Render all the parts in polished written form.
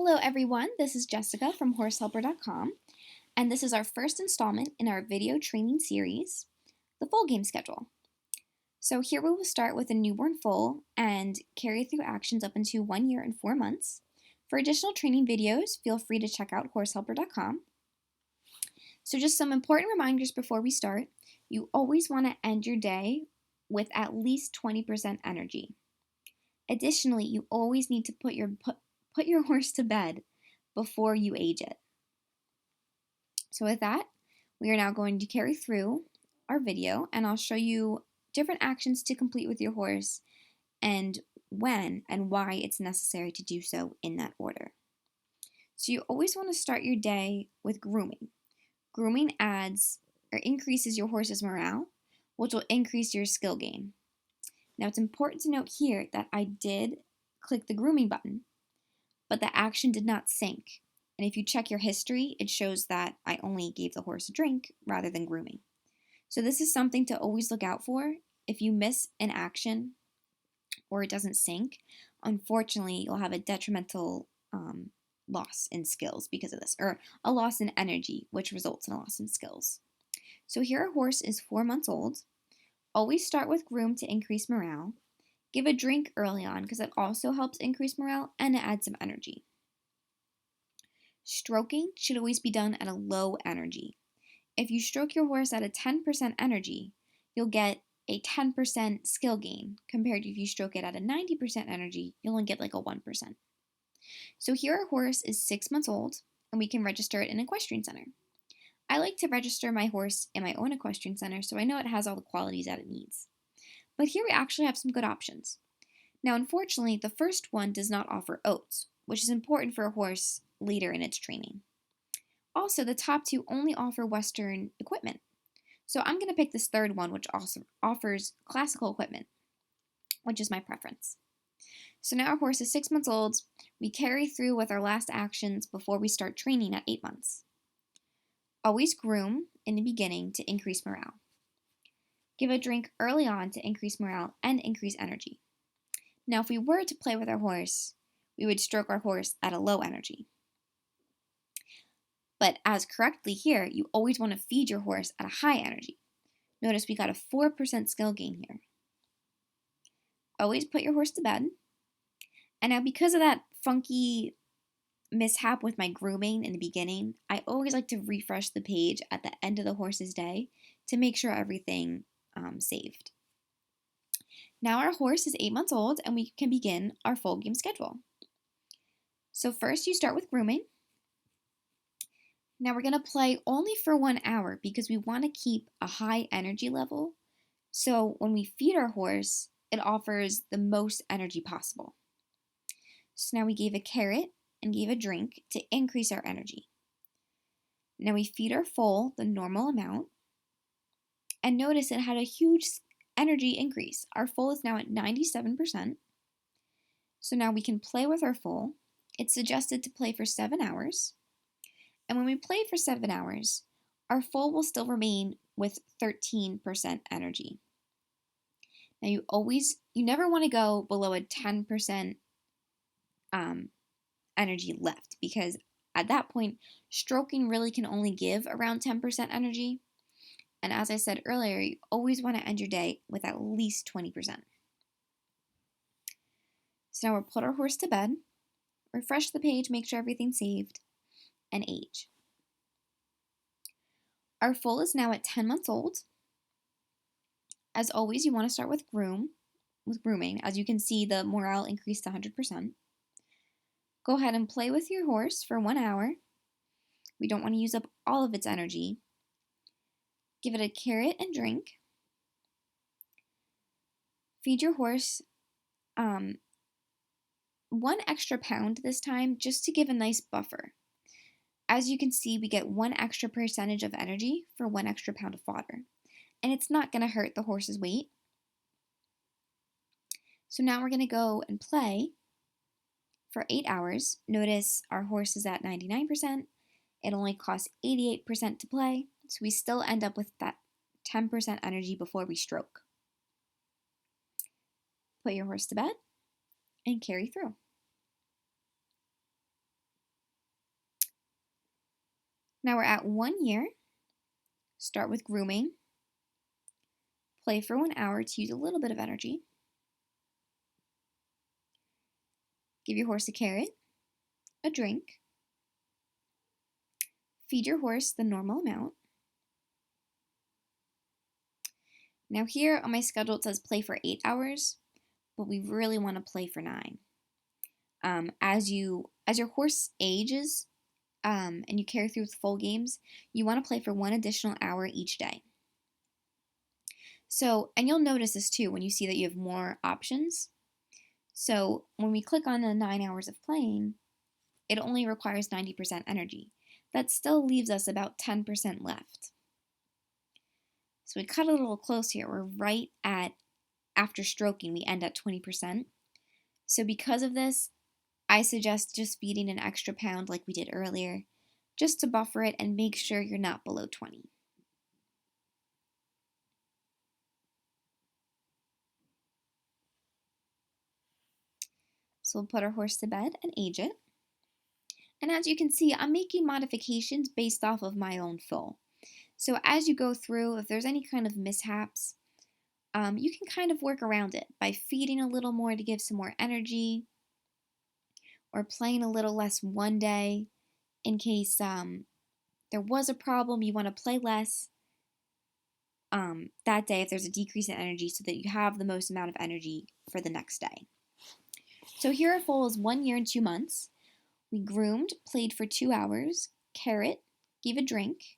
Hello everyone, this is Jessica from horsehelper.com, and this is our first installment in our video training series, the foal game schedule. So here we will start with a newborn foal and carry through actions up into 1 year and 4 months. For additional training videos, feel free to check out horsehelper.com. So just some important reminders before we start. You always want to end your day with at least 20% energy. Additionally, you always need to put your horse to bed before you age it. So with that, we are now going to carry through our video, and I'll show you different actions to complete with your horse and when and why it's necessary to do so in that order. So you always want to start your day with grooming. Grooming adds or increases your horse's morale, which will increase your skill gain. Now it's important to note here that I did click the grooming button, but the action did not sync. And if you check your history, it shows that I only gave the horse a drink rather than grooming. So this is something to always look out for. If you miss an action or it doesn't sync, unfortunately, you'll have a detrimental loss in skills because of this, or a loss in energy, which results in a loss in skills. So here our horse is 4 months old. Always start with groom to increase morale. Give a drink early on because it also helps increase morale and it adds some energy. Stroking should always be done at a low energy. If you stroke your horse at a 10% energy, you'll get a 10% skill gain, compared to if you stroke it at a 90% energy, you'll only get like a 1%. So here our horse is 6 months old, and we can register it in an equestrian center. I like to register my horse in my own equestrian center so I know it has all the qualities that it needs. But here we actually have some good options. Now, unfortunately, the first one does not offer oats, which is important for a horse later in its training. Also, the top two only offer Western equipment. So I'm going to pick this third one, which also offers classical equipment, which is my preference. So now our horse is 6 months old. We carry through with our last actions before we start training at 8 months. Always groom in the beginning to increase morale. Give a drink early on to increase morale and increase energy. Now, if we were to play with our horse, we would stroke our horse at a low energy. But as correctly here, you always want to feed your horse at a high energy. Notice we got a 4% skill gain here. Always put your horse to bed. And now because of that funky mishap with my grooming in the beginning, I always like to refresh the page at the end of the horse's day to make sure everything saved. Now our horse is 8 months old and we can begin our foal game schedule. So first you start with grooming. Now we're going to play only for 1 hour because we want to keep a high energy level. So when we feed our horse, it offers the most energy possible. So now we gave a carrot and gave a drink to increase our energy. Now we feed our foal the normal amount. And notice it had a huge energy increase. Our foal is now at 97%. So now we can play with our foal. It's suggested to play for 7 hours. And when we play for 7 hours, our foal will still remain with 13% energy. Now you never want to go below a 10% energy left, because at that point, stroking really can only give around 10% energy. And as I said earlier, you always want to end your day with at least 20%. So now we'll put our horse to bed, refresh the page, make sure everything's saved, and age. Our foal is now at 10 months old. As always, you want to start with grooming. As you can see, the morale increased to 100%. Go ahead and play with your horse for 1 hour. We don't want to use up all of its energy. Give it a carrot and drink. Feed your horse 1 extra pound this time, just to give a nice buffer. As you can see, we get 1 extra percentage of energy for 1 extra pound of fodder. And it's not going to hurt the horse's weight. So now we're going to go and play for 8 hours. Notice our horse is at 99%. It only costs 88% to play. So we still end up with that 10% energy before we stroke. Put your horse to bed and carry through. Now we're at 1 year. Start with grooming. Play for 1 hour to use a little bit of energy. Give your horse a carrot, a drink. Feed your horse the normal amount. Now here on my schedule it says play for 8 hours, but we really want to play for 9. As your horse ages and you carry through with full games, you want to play for 1 additional hour each day. So, and you'll notice this too when you see that you have more options. So when we click on the 9 hours of playing, it only requires 90% energy. That still leaves us about 10% left. So we cut a little close here. We're right at, after stroking, we end at 20%. So because of this, I suggest just feeding an extra pound like we did earlier, just to buffer it and make sure you're not below 20. So we'll put our horse to bed and age it. And as you can see, I'm making modifications based off of my own foal. So as you go through, if there's any kind of mishaps, you can kind of work around it by feeding a little more to give some more energy, or playing a little less one day in case there was a problem, you want to play less that day if there's a decrease in energy so that you have the most amount of energy for the next day. So here our foal is 1 year and 2 months. We groomed, played for 2 hours, carrot, gave a drink,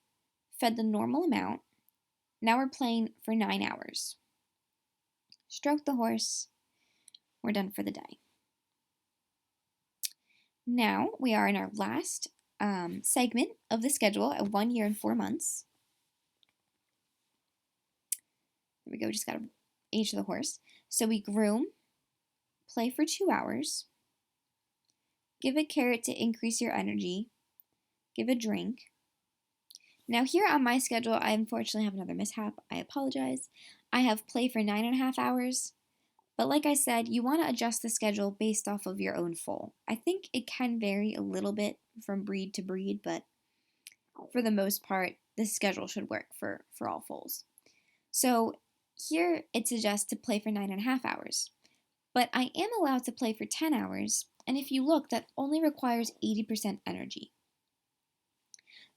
fed the normal amount. Now we're playing for 9 hours. Stroked the horse. We're done for the day. Now we are in our last segment of the schedule at 1 year and 4 months. There we go, just got to age the horse. So we groom, play for 2 hours, give a carrot to increase your energy, give a drink. Now here on my schedule, I unfortunately have another mishap. I apologize. I have play for 9.5 hours, but like I said, you want to adjust the schedule based off of your own foal. I think it can vary a little bit from breed to breed, but for the most part, this schedule should work for all foals. So here it suggests to play for 9.5 hours, but I am allowed to play for 10 hours, and if you look, that only requires 80% energy.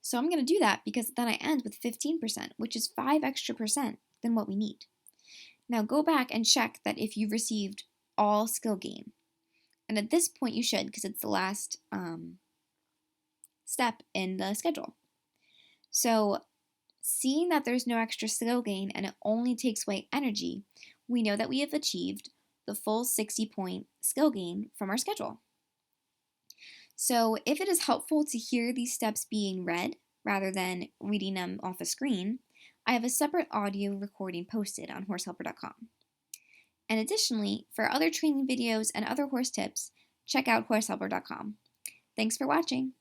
So I'm going to do that because then I end with 15%, which is 5 extra percent than what we need. Now go back and check that if you've received all skill gain. And at this point you should, because it's the last step in the schedule. So seeing that there's no extra skill gain and it only takes away energy, we know that we have achieved the full 60-point skill gain from our schedule. So if it is helpful to hear these steps being read rather than reading them off a screen, I have a separate audio recording posted on horsehelper.com. And additionally, for other training videos and other horse tips, check out horsehelper.com. Thanks for watching.